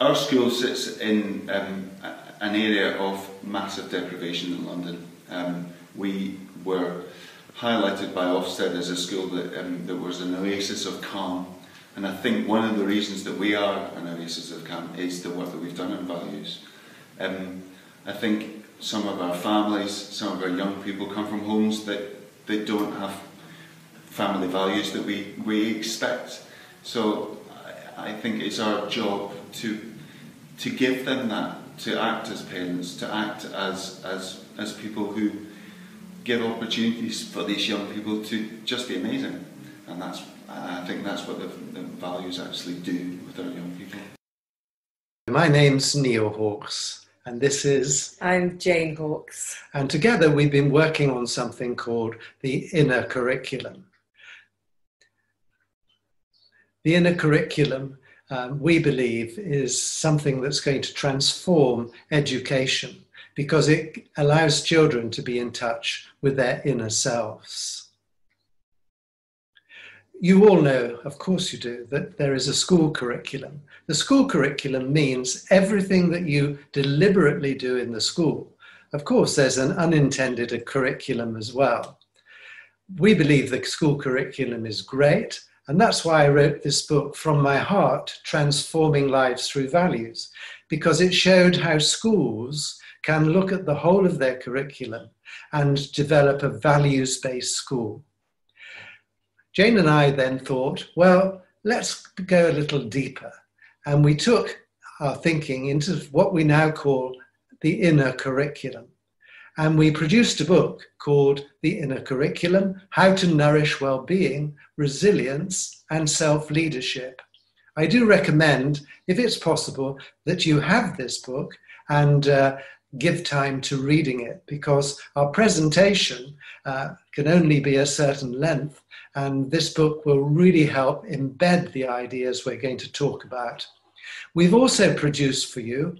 Our school sits in an area of massive deprivation in London. We were highlighted by Ofsted as a school that was an oasis of calm. And I think one of the reasons that we are an oasis of calm is the work that we've done on values. I think some of our families, some of our young people come from homes that they don't have family values that we expect. So I think it's our job to give them that, to act as parents, to act as people who give opportunities for these young people to just be amazing. And I think that's what the values actually do with our young people. My name's Neil Hawkes, and this is... I'm Jane Hawkes. And together we've been working on something called the inner curriculum. The inner curriculum, we believe, is something that's going to transform education because it allows children to be in touch with their inner selves. You all know, of course you do, that there is a school curriculum. The school curriculum means everything that you deliberately do in the school. Of course, there's an unintended curriculum as well. We believe the school curriculum is great, and that's why I wrote this book, From My Heart, Transforming Lives Through Values, because it showed how schools can look at the whole of their curriculum and develop a values-based school. Jane and I then thought, well, let's go a little deeper. And we took our thinking into what we now call the inner curriculum. And we produced a book called The Inner Curriculum, How to Nourish Wellbeing, Resilience and Self-Leadership. I do recommend, if it's possible, that you have this book and give time to reading it, because our presentation can only be a certain length, and this book will really help embed the ideas we're going to talk about. We've also produced for you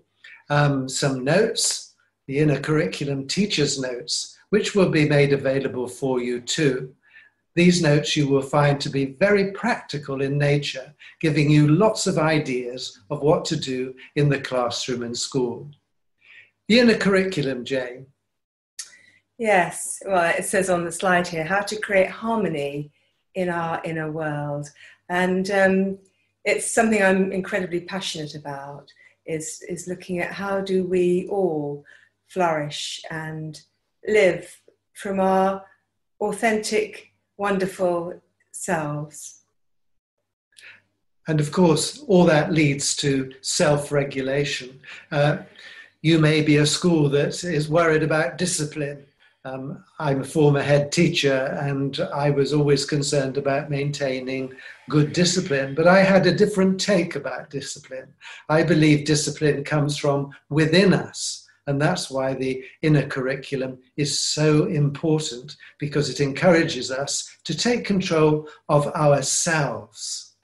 some notes, the Inner Curriculum Teacher's Notes, which will be made available for you too. These notes you will find to be very practical in nature, giving you lots of ideas of what to do in the classroom and school. The inner curriculum, Jane. Yes, well, it says on the slide here, how to create harmony in our inner world. And it's something I'm incredibly passionate about, is looking at how do we all flourish and live from our authentic, wonderful selves. And of course, all that leads to self-regulation. You may be a school that is worried about discipline. I'm a former head teacher and I was always concerned about maintaining good discipline, but I had a different take about discipline. I believe discipline comes from within us, and that's why the inner curriculum is so important, because it encourages us to take control of ourselves.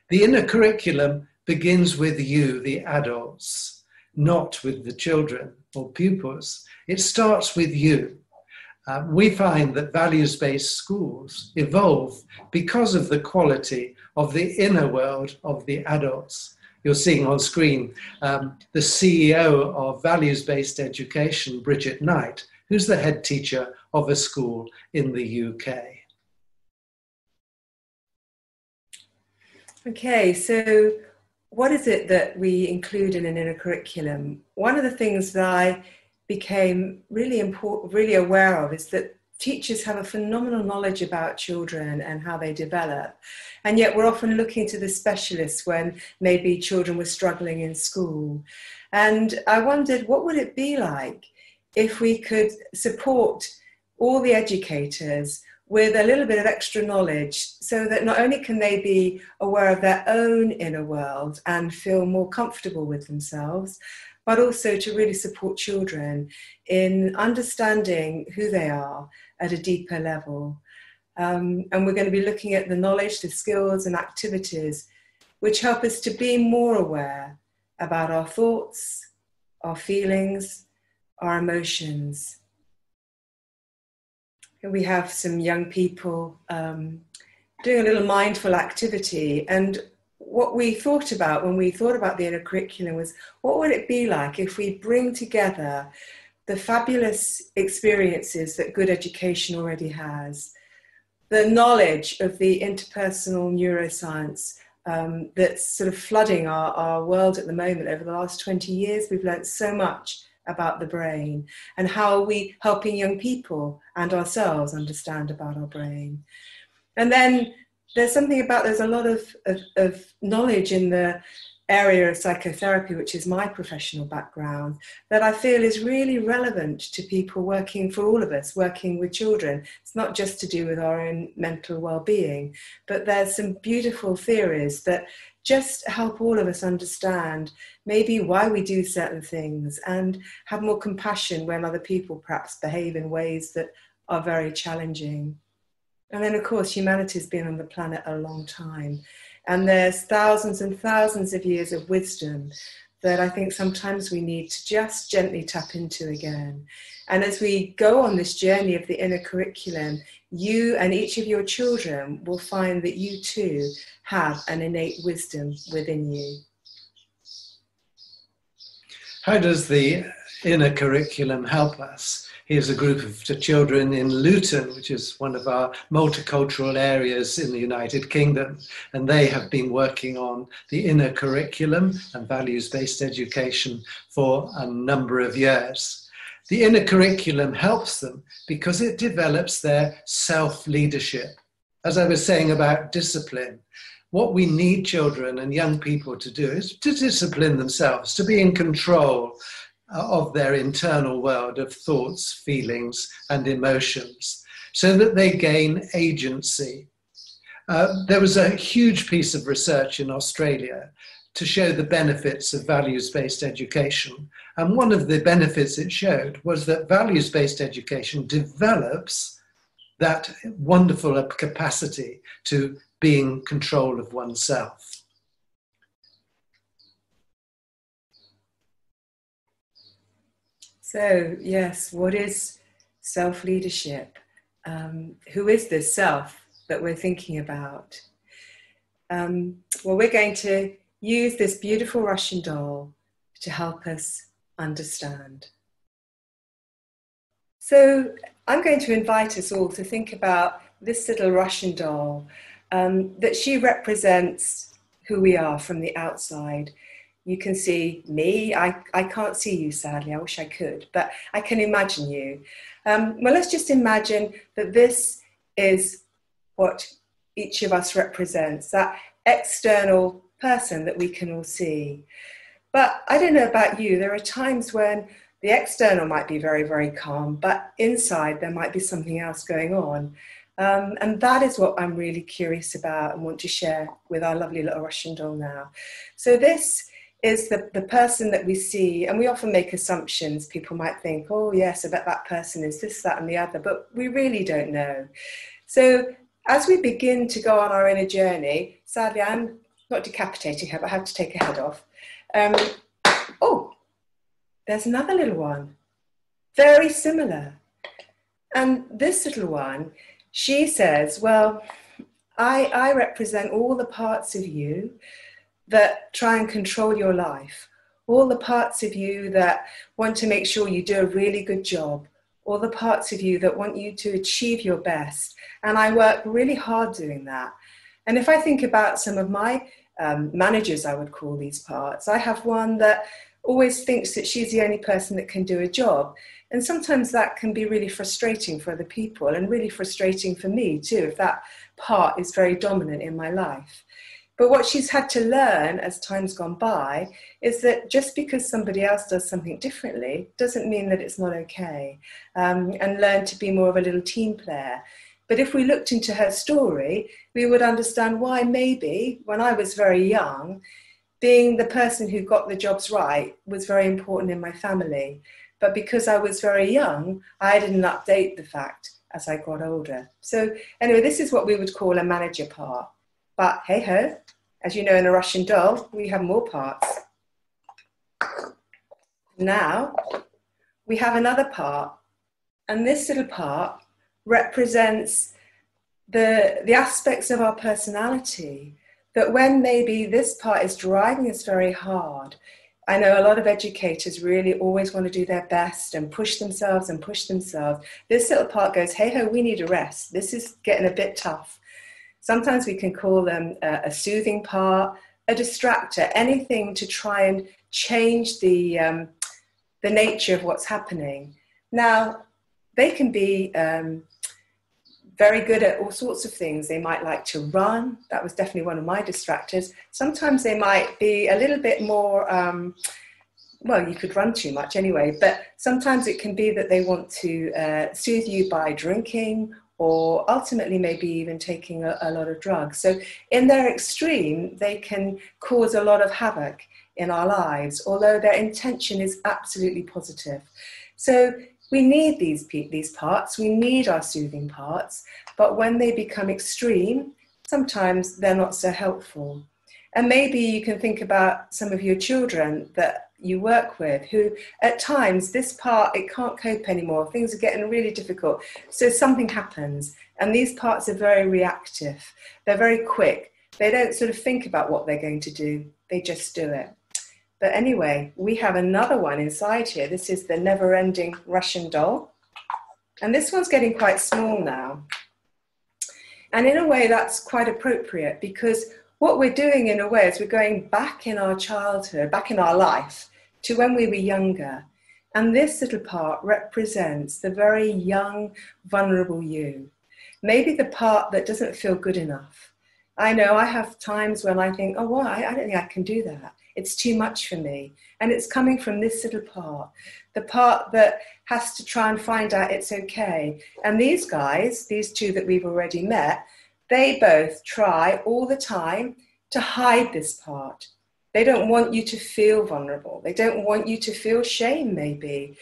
The inner curriculum begins with you, the adults, not with the children or pupils. It starts with you. We find that values-based schools evolve because of the quality of the inner world of the adults. You're seeing on screen the CEO of values-based education, Bridget Knight, who's the head teacher of a school in the UK. Okay, so what is it that we include in an inner curriculum? One of the things that I became really aware of is that teachers have a phenomenal knowledge about children and how they develop, and yet we're often looking to the specialists when maybe children were struggling in school. And I wondered, what would it be like if we could support all the educators with a little bit of extra knowledge, so that not only can they be aware of their own inner world and feel more comfortable with themselves, but also to really support children in understanding who they are at a deeper level. And we're going to be looking at the knowledge, the skills and activities which help us to be more aware about our thoughts, our feelings, our emotions. And we have some young people doing a little mindful activity, and what we thought about when we thought about the inner curriculum was, what would it be like if we bring together the fabulous experiences that good education already has, the knowledge of the interpersonal neuroscience that's sort of flooding our world at the moment. Over the last 20 years, we've learned so much about the brain, and how are we helping young people and ourselves understand about our brain. And then there's a lot of knowledge in the area of psychotherapy, which is my professional background, that I feel is really relevant to people working, for all of us, working with children. It's not just to do with our own mental well-being, but there's some beautiful theories that just help all of us understand maybe why we do certain things and have more compassion when other people perhaps behave in ways that are very challenging. And then, of course, humanity's been on the planet a long time. And there's thousands and thousands of years of wisdom that I think sometimes we need to just gently tap into again. And as we go on this journey of the inner curriculum, you and each of your children will find that you too have an innate wisdom within you. How does the inner curriculum help us? Here's a group of children in Luton, which is one of our multicultural areas in the United Kingdom, and they have been working on the inner curriculum and values-based education for a number of years. The inner curriculum helps them because it develops their self-leadership. As I was saying about discipline, what we need children and young people to do is to discipline themselves, to be in control of their internal world of thoughts, feelings, and emotions, so that they gain agency. There was a huge piece of research in Australia to show the benefits of values-based education. And one of the benefits it showed was that values-based education develops that wonderful capacity to be in control of oneself. So, yes, what is self-leadership? Who is this self that we're thinking about? Well, we're going to use this beautiful Russian doll to help us understand. So I'm going to invite us all to think about this little Russian doll, that she represents who we are from the outside. You can see me. I can't see you, sadly. I wish I could, but I can imagine you. Well, let's just imagine that this is what each of us represents, that external person that we can all see. But I don't know about you, there are times when the external might be very, very calm, but inside there might be something else going on. And that is what I'm really curious about and want to share with our lovely little Russian doll now. So this is the person that we see, and we often make assumptions. People might think, oh yes, I bet that person is this, that, and the other, but we really don't know. So as we begin to go on our inner journey, sadly I'm not decapitating her, but I have to take her head off. Oh, there's another little one, very similar. And this little one, she says, well, I represent all the parts of you that try and control your life, all the parts of you that want to make sure you do a really good job, all the parts of you that want you to achieve your best. And I work really hard doing that. And if I think about some of my managers, I would call these parts, I have one that always thinks that she's the only person that can do a job. And sometimes that can be really frustrating for other people and really frustrating for me too, if that part is very dominant in my life. But what she's had to learn as time's gone by is that just because somebody else does something differently doesn't mean that it's not okay, and learn to be more of a little team player. But if we looked into her story, we would understand why maybe when I was very young, being the person who got the jobs right was very important in my family. But because I was very young, I didn't update the fact as I got older. So anyway, this is what we would call a manager part. But hey ho, as you know, in a Russian doll, we have more parts. Now we have another part, and this little part represents the aspects of our personality that when maybe this part is driving us very hard, I know a lot of educators really always want to do their best and push themselves and push themselves. This little part goes, hey ho, we need a rest. This is getting a bit tough. Sometimes we can call them a soothing part, a distractor, anything to try and change the nature of what's happening. Now, they can be very good at all sorts of things. They might like to run. That was definitely one of my distractors. Sometimes they might be a little bit more, well, you could run too much anyway, but sometimes it can be that they want to soothe you by drinking, or ultimately maybe even taking a lot of drugs. So in their extreme, they can cause a lot of havoc in our lives, although their intention is absolutely positive. So we need these parts, we need our soothing parts, but when they become extreme, sometimes they're not so helpful. And maybe you can think about some of your children that you work with who at times this part, it can't cope anymore, things are getting really difficult, so something happens, and these parts are very reactive, they're very quick, they don't sort of think about what they're going to do, they just do it. But anyway, we have another one inside here. This is the never-ending Russian doll, and this one's getting quite small now, and in a way that's quite appropriate, because what we're doing in a way is we're going back in our childhood, back in our life, to when we were younger. And this little part represents the very young, vulnerable you. Maybe the part that doesn't feel good enough. I know I have times when I think, oh, well, I don't think I can do that. It's too much for me. And it's coming from this little part, the part that has to try and find out it's okay. And these guys, these two that we've already met, they both try all the time to hide this part. They don't want you to feel vulnerable. They don't want you to feel shame, maybe.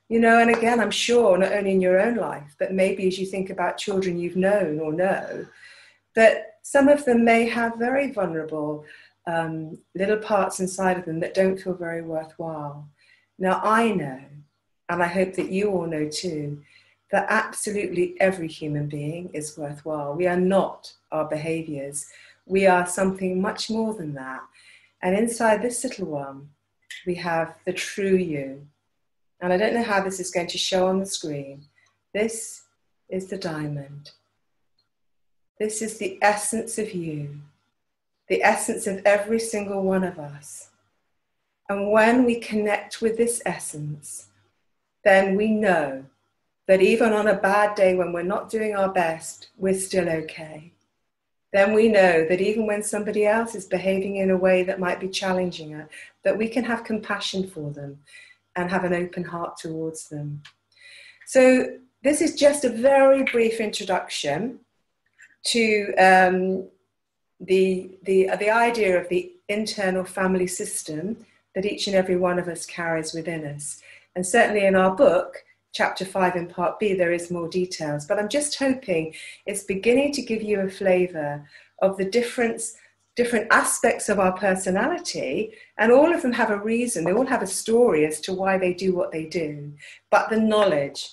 You know, and again, I'm sure not only in your own life, but maybe as you think about children you've known or know, that some of them may have very vulnerable little parts inside of them that don't feel very worthwhile. Now, I know, and I hope that you all know too, that absolutely every human being is worthwhile. We are not our behaviors. We are something much more than that. And inside this little one, we have the true you. And I don't know how this is going to show on the screen. This is the diamond. This is the essence of you, the essence of every single one of us. And when we connect with this essence, then we know that even on a bad day when we're not doing our best, we're still okay. Then we know that even when somebody else is behaving in a way that might be challenging us, that we can have compassion for them and have an open heart towards them. So this is just a very brief introduction to the idea of the internal family system that each and every one of us carries within us. And certainly in our book, Chapter 5 in Part B, there is more details, but I'm just hoping it's beginning to give you a flavour of the different aspects of our personality, and all of them have a reason, they all have a story as to why they do what they do. But the knowledge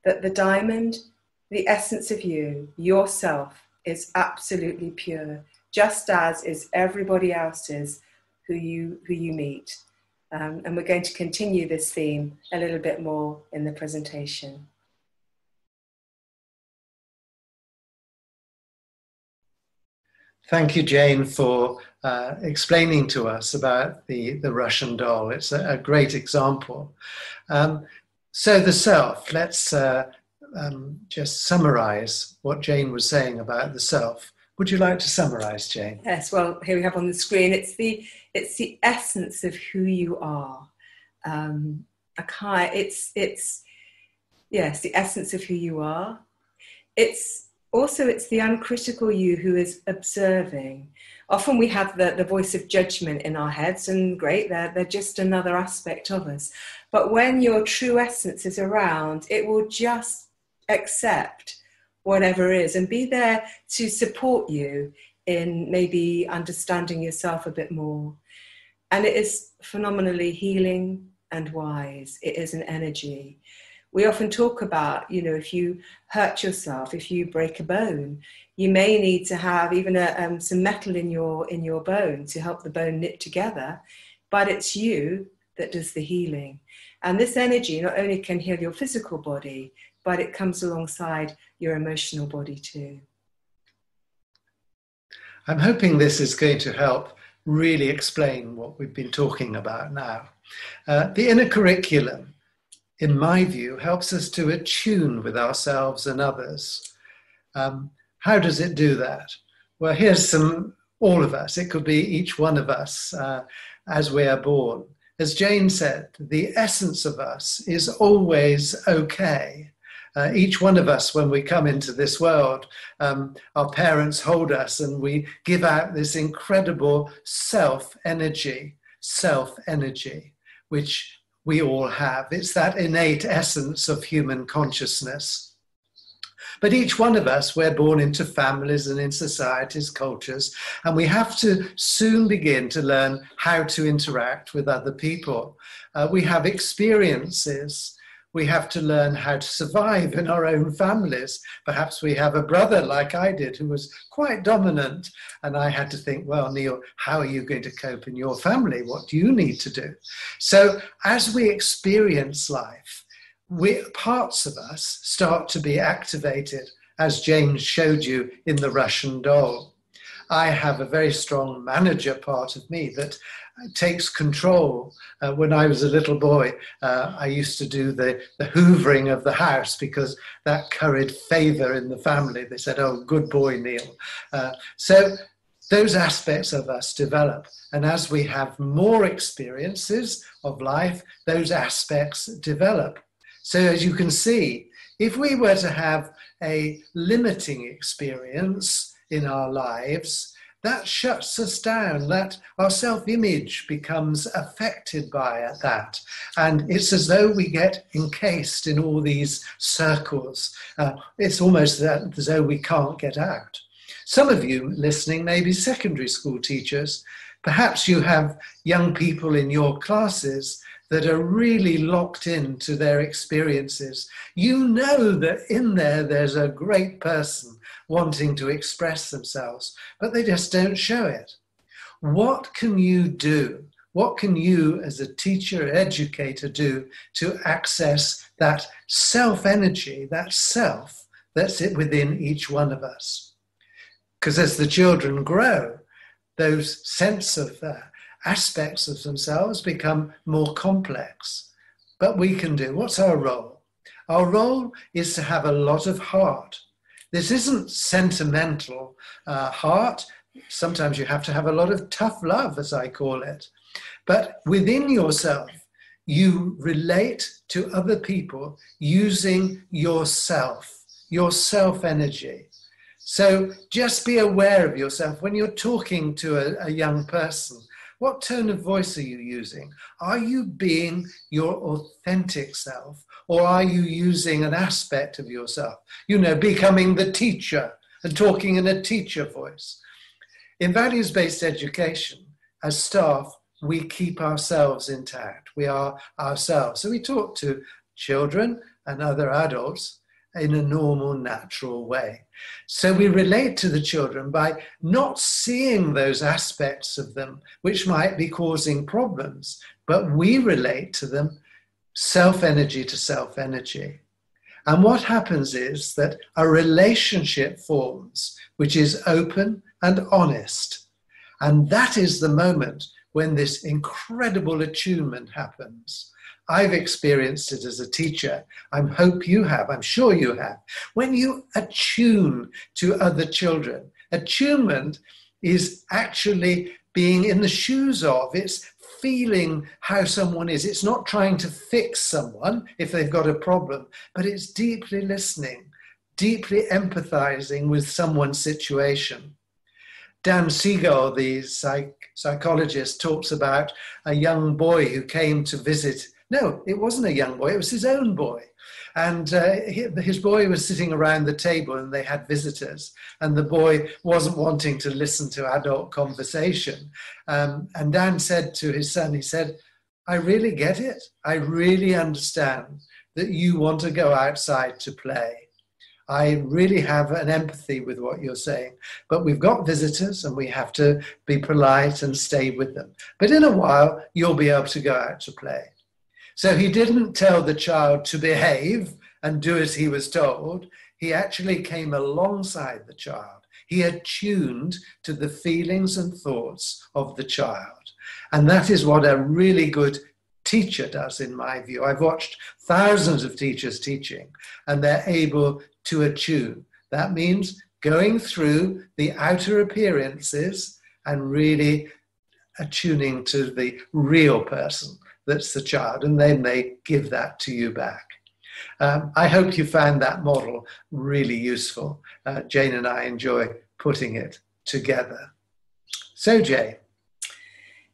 that the diamond, the essence of you, yourself, is absolutely pure, just as is everybody else's who you meet. And we're going to continue this theme a little bit more in the presentation. Thank you, Jane, for explaining to us about the Russian doll. It's a great example. So the self, let's just summarize what Jane was saying about the self. Would you like to summarize, Jane? Yes, well, here we have on the screen, it's the essence of who you are. It's the essence of who you are. It's the uncritical you who is observing. Often we have the voice of judgment in our heads, and great, they're just another aspect of us. But when your true essence is around, it will just accept whatever is and be there to support you in maybe understanding yourself a bit more. And it is phenomenally healing and wise. It is an energy. We often talk about, you know, if you hurt yourself, if you break a bone, you may need to have even some metal in your bone to help the bone knit together, but it's you that does the healing. And this energy not only can heal your physical body, but it comes alongside your emotional body too. I'm hoping this is going to help really explain what we've been talking about now. The inner curriculum, in my view, helps us to attune with ourselves and others. How does it do that? Well, here's all of us. It could be each one of us as we are born. As Jane said, the essence of us is always okay. Each one of us, when we come into this world, our parents hold us and we give out this incredible self-energy, which we all have. It's that innate essence of human consciousness. But each one of us, we're born into families and in societies, cultures, and we have to soon begin to learn how to interact with other people. We have experiences. We have to learn how to survive in our own families. Perhaps we have a brother like I did who was quite dominant, and I had to think, well, Neil, how are you going to cope in your family? What do you need to do? So as we experience life, parts of us start to be activated, as James showed you in the Russian doll. I have a very strong manager part of me that takes control. When I was a little boy, I used to do the hoovering of the house because that carried favour in the family. They said, oh, good boy, Neil. So those aspects of us develop. And as we have more experiences of life, those aspects develop. So as you can see, if we were to have a limiting experience in our lives, that shuts us down, that our self-image becomes affected by that. And it's as though we get encased in all these circles. It's almost as though we can't get out. Some of you listening may be secondary school teachers. Perhaps you have young people in your classes that are really locked into their experiences. You know that in there's a great person wanting to express themselves, but they just don't show it. What can you do? What can you as a teacher, educator do to access that self-energy, that self that's within each one of us? Because as the children grow, those sense of aspects of themselves become more complex. But we can do. What's our role? Our role is to have a lot of heart. This isn't sentimental heart. Sometimes you have to have a lot of tough love, as I call it. But within yourself, you relate to other people using yourself, your self-energy. So just be aware of yourself when you're talking to a young person. What tone of voice are you using? Are you being your authentic self, or are you using an aspect of yourself? You know, becoming the teacher and talking in a teacher voice. In values-based education, as staff, we keep ourselves intact. We are ourselves. So we talk to children and other adults in a normal, natural way. So we relate to the children by not seeing those aspects of them which might be causing problems, but we relate to them self-energy to self-energy. And what happens is that a relationship forms which is open and honest. And that is the moment when this incredible attunement happens. I've experienced it as a teacher. I hope you have. I'm sure you have. When you attune to other children, attunement is actually being in the shoes of, it's feeling how someone is. It's not trying to fix someone if they've got a problem, but it's deeply listening, deeply empathizing with someone's situation. Dan Siegel, the psychologist, talks about a young boy who came to visit. No, it wasn't a young boy, it was his own boy. And his boy was sitting around the table and they had visitors, and the boy wasn't wanting to listen to adult conversation. And Dan said to his son, he said, I really get it. I really understand that you want to go outside to play. I really have an empathy with what you're saying, but we've got visitors and we have to be polite and stay with them. But in a while, you'll be able to go out to play. So he didn't tell the child to behave and do as he was told. He actually came alongside the child. He attuned to the feelings and thoughts of the child. And that is what a really good teacher does, in my view. I've watched thousands of teachers teaching, and they're able to attune. That means going through the outer appearances and really attuning to the real person that's the child, and then they give that to you back. I hope you found that model really useful. Jane and I enjoy putting it together. So, Jane.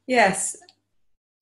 Yes,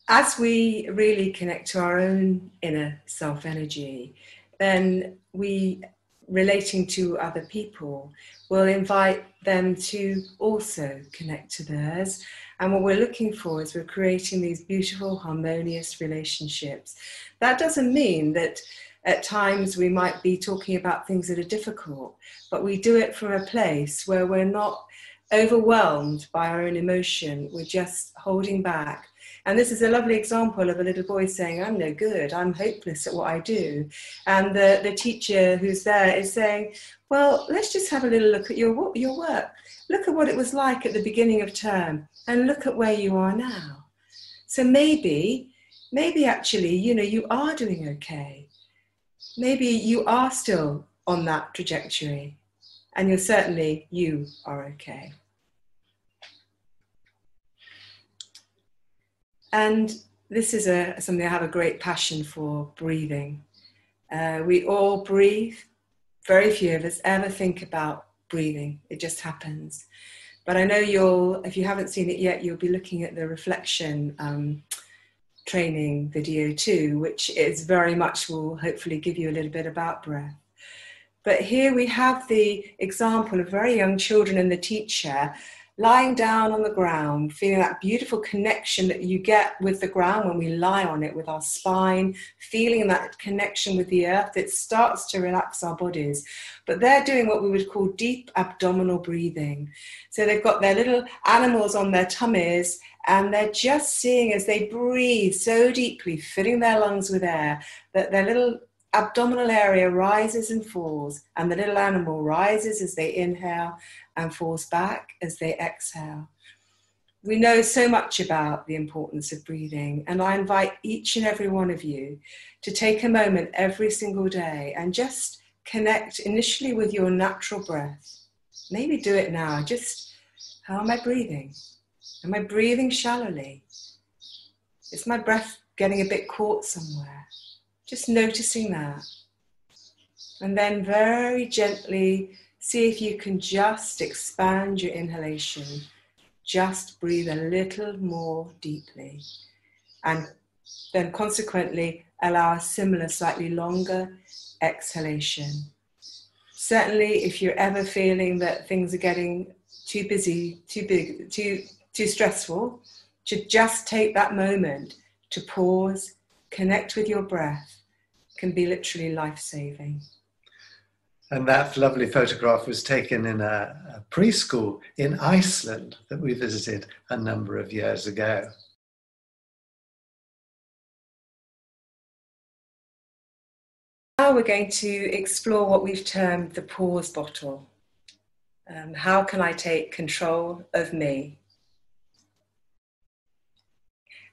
as we really connect to our own inner self energy, then we, relating to other people, will invite them to also connect to theirs. And what we're looking for is we're creating these beautiful, harmonious relationships. That doesn't mean that at times we might be talking about things that are difficult, but we do it from a place where we're not overwhelmed by our own emotion. We're just holding back. And this is a lovely example of a little boy saying, I'm no good, I'm hopeless at what I do. And the teacher who's there is saying, well, let's just have a little look at your work. Look at what it was like at the beginning of term and look at where you are now. So maybe actually, you are doing okay. Maybe you are still on that trajectory, and you are okay. And this is something I have a great passion for, breathing. We all breathe. Very few of us ever think about breathing. It just happens. But I know if you haven't seen it yet, you'll be looking at the reflection training video too, which is very much will hopefully give you a little bit about breath. But here we have the example of very young children and the teacher lying down on the ground, feeling that beautiful connection that you get with the ground when we lie on it with our spine, feeling that connection with the earth. It starts to relax our bodies. But they're doing what we would call deep abdominal breathing. So they've got their little animals on their tummies, and they're just seeing as they breathe so deeply, filling their lungs with air, that their little abdominal area rises and falls, and the little animal rises as they inhale and falls back as they exhale. We know so much about the importance of breathing, and I invite each and every one of you to take a moment every single day and just connect initially with your natural breath. Maybe do it now. Just, how am I breathing? Am I breathing shallowly? Is my breath getting a bit caught somewhere? Just noticing that. And then very gently see if you can just expand your inhalation. Just breathe a little more deeply. And then consequently allow a similar, slightly longer exhalation. Certainly if you're ever feeling that things are getting too busy, too big, too stressful, to just take that moment to pause, connect with your breath, can be literally life-saving. And that lovely photograph was taken in a preschool in Iceland that we visited a number of years ago. Now we're going to explore what we've termed the pause bottle. How can I take control of me?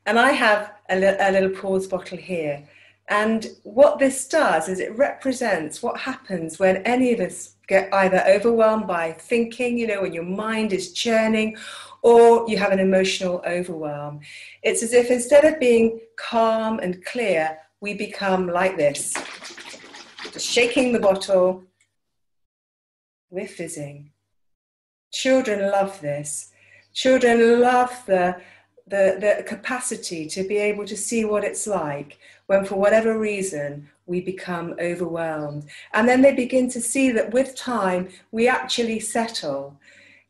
And I have a little pause bottle here. And what this does is it represents what happens when any of us get either overwhelmed by thinking, when your mind is churning, or you have an emotional overwhelm. It's as if instead of being calm and clear, we become like this, just shaking the bottle. We're fizzing. Children love this. Children love the capacity to be able to see what it's like when, for whatever reason, we become overwhelmed. And then they begin to see that with time, we actually settle.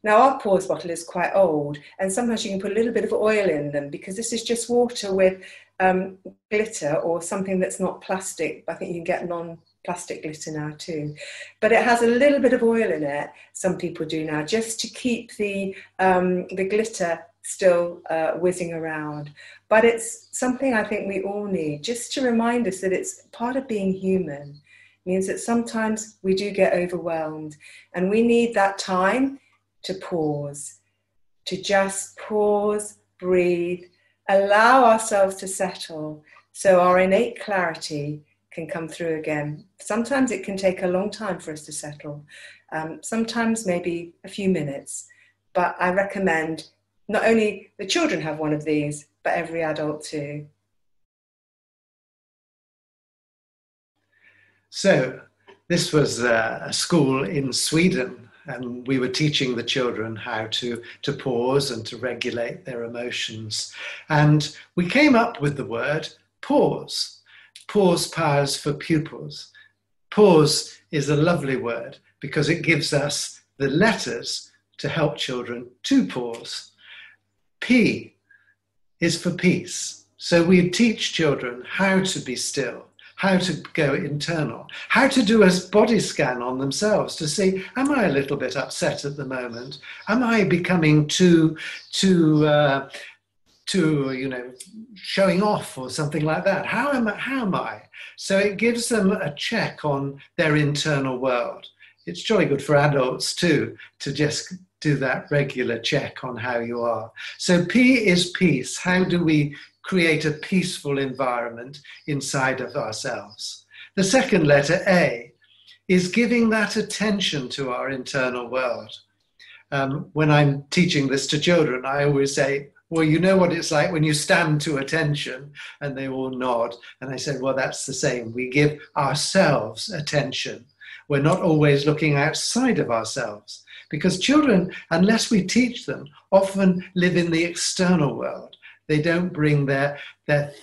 Now, our pause bottle is quite old, and sometimes you can put a little bit of oil in them because this is just water with glitter or something that's not plastic. I think you can get non-plastic glitter now too, but it has a little bit of oil in it. Some people do now, just to keep the glitter still whizzing around. But it's something I think we all need, just to remind us that it's part of being human. It means that sometimes we do get overwhelmed, and we need that time to pause, to just pause, breathe, allow ourselves to settle so our innate clarity can come through again. Sometimes it can take a long time for us to settle, sometimes maybe a few minutes, but I recommend not only the children have one of these, but every adult too. So this was a school in Sweden, and we were teaching the children how to pause and to regulate their emotions. And we came up with the word pause. Pause powers for pupils. Pause is a lovely word because it gives us the letters to help children to pause. P is for peace. So we teach children how to be still, how to go internal, how to do a body scan on themselves to see, am I a little bit upset at the moment? Am I becoming too showing off or something like that? How am I? So it gives them a check on their internal world. It's jolly good for adults too, to just do that regular check on how you are. So P is peace. How do we create a peaceful environment inside of ourselves? The second letter, A, is giving that attention to our internal world. When I'm teaching this to children, I always say, well, you know what it's like when you stand to attention, and they all nod. And I said, well, that's the same. We give ourselves attention. We're not always looking outside of ourselves, because children, unless we teach them, often live in the external world. They don't bring their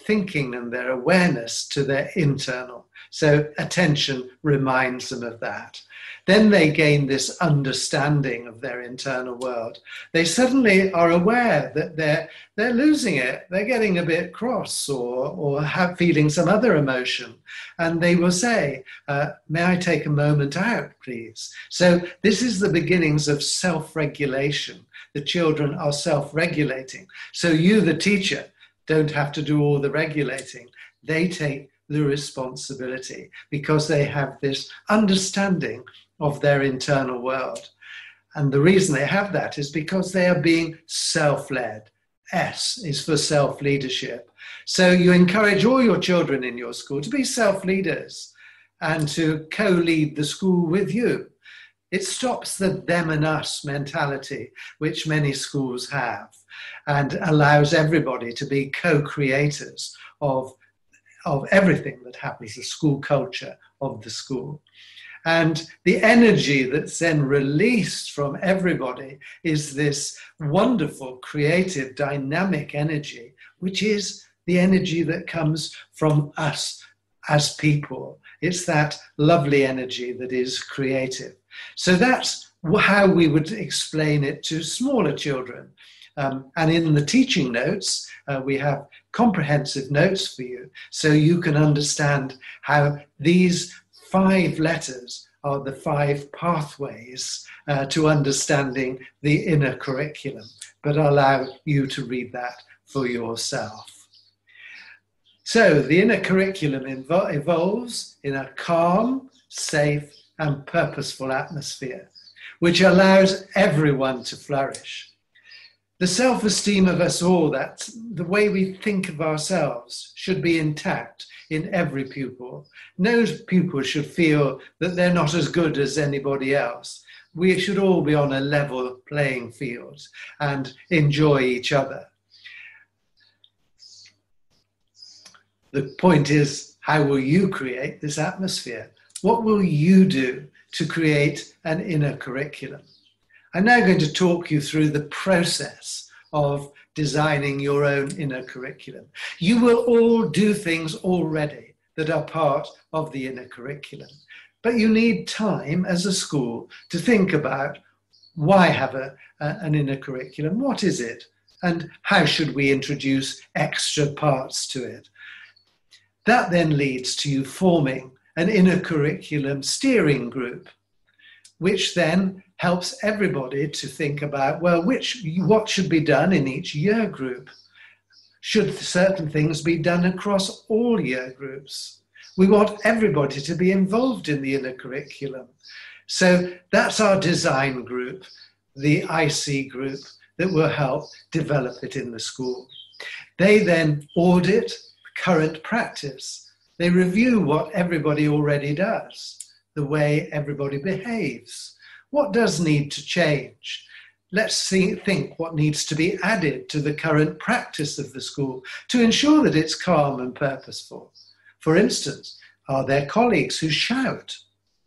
thinking and their awareness to their internal. So attention reminds them of that. Then they gain this understanding of their internal world. They suddenly are aware that they're losing it. They're getting a bit cross or feeling some other emotion. And they will say, may I take a moment out, please? So this is the beginnings of self-regulation. The children are self-regulating. So you, the teacher, don't have to do all the regulating. They take the responsibility because they have this understanding of their internal world. And the reason they have that is because they are being self-led. S is for self-leadership. So you encourage all your children in your school to be self-leaders and to co-lead the school with you. It stops the them and us mentality, which many schools have, and allows everybody to be co-creators of everything that happens, the school culture of the school. And the energy that's then released from everybody is this wonderful, creative, dynamic energy, which is the energy that comes from us as people. It's that lovely energy that is creative. So that's how we would explain it to smaller children. And in the teaching notes, we have comprehensive notes for you, so you can understand how these 5 letters are the 5 pathways to understanding the inner curriculum, but I'll allow you to read that for yourself. So the inner curriculum evolves in a calm, safe, and purposeful atmosphere, which allows everyone to flourish. The self-esteem of us all, that the way we think of ourselves, should be intact in every pupil. No pupil should feel that they're not as good as anybody else. We should all be on a level playing field and enjoy each other. The point is, how will you create this atmosphere? What will you do to create an inner curriculum? I'm now going to talk you through the process of designing your own inner curriculum. You will all do things already that are part of the inner curriculum, but you need time as a school to think about why have an inner curriculum? What is it? And how should we introduce extra parts to it? That then leads to you forming an inner curriculum steering group, which then helps everybody to think about, well, what should be done in each year group? Should certain things be done across all year groups? We want everybody to be involved in the inner curriculum. So that's our design group, the IC group, that will help develop it in the school. They then audit current practice. They review what everybody already does, the way everybody behaves. What does need to change? Let's think what needs to be added to the current practice of the school to ensure that it's calm and purposeful. For instance, are there colleagues who shout?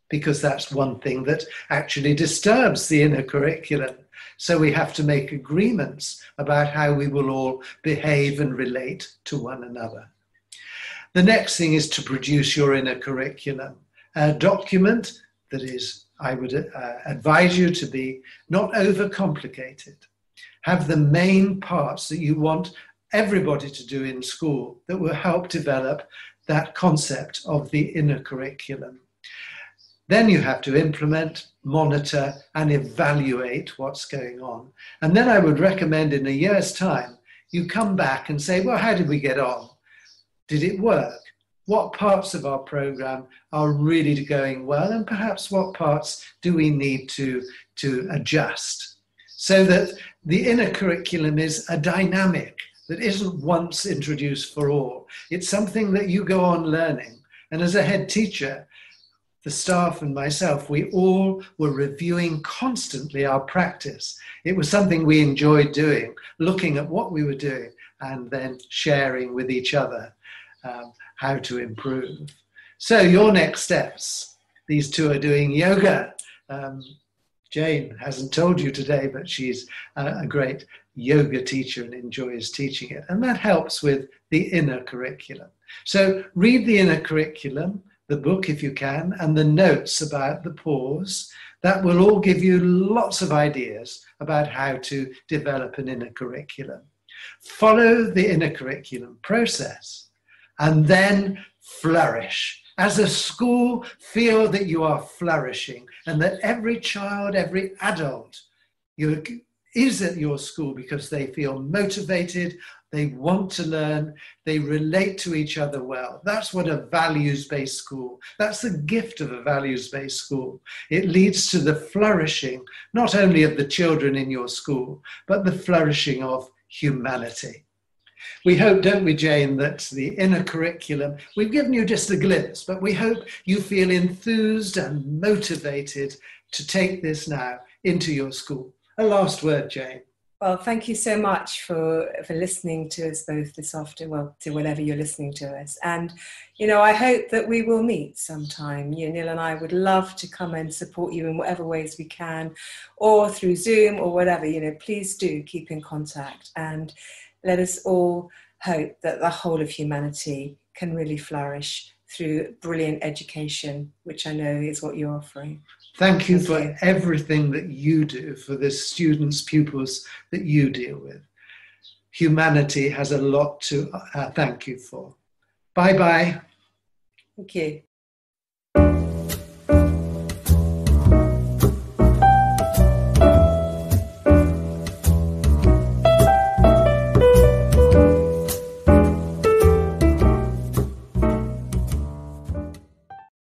Because that's one thing that actually disturbs the inner curriculum. So we have to make agreements about how we will all behave and relate to one another. The next thing is to produce your inner curriculum. A document that is, I would advise you to be not overcomplicated. Have the main parts that you want everybody to do in school that will help develop that concept of the inner curriculum. Then you have to implement, monitor, and evaluate what's going on. And then I would recommend in a year's time, you come back and say, well, how did we get on? Did it work? What parts of our program are really going well? And perhaps what parts do we need to adjust? So that the inner curriculum is a dynamic that isn't once introduced for all. It's something that you go on learning. And as a head teacher, the staff and myself, we all were reviewing constantly our practice. It was something we enjoyed doing, looking at what we were doing and then sharing with each other how to improve. So your next steps, these two are doing yoga. Jane hasn't told you today, but she's a great yoga teacher and enjoys teaching it. And that helps with the inner curriculum. So read the inner curriculum, the book if you can, and the notes about the pause. That will all give you lots of ideas about how to develop an inner curriculum. Follow the inner curriculum process and then flourish. As a school, feel that you are flourishing and that every child, every adult is at your school because they feel motivated, they want to learn, they relate to each other well. That's what a values-based school, that's the gift of a values-based school. It leads to the flourishing, not only of the children in your school, but the flourishing of humanity. We hope, don't we, Jane, that the inner curriculum, we've given you just a glimpse, but we hope you feel enthused and motivated to take this now into your school. A last word, Jane. Well, thank you so much for listening to us both this afternoon, well, to whenever you're listening to us. And, you know, I hope that we will meet sometime. You, Neil and I would love to come and support you in whatever ways we can, or through Zoom or whatever. You know, please do keep in contact and let us all hope that the whole of humanity can really flourish through brilliant education, which I know is what you're offering. Thank you for everything that you do for the students, pupils that you deal with. Humanity has a lot to thank you for. Bye-bye. Thank you.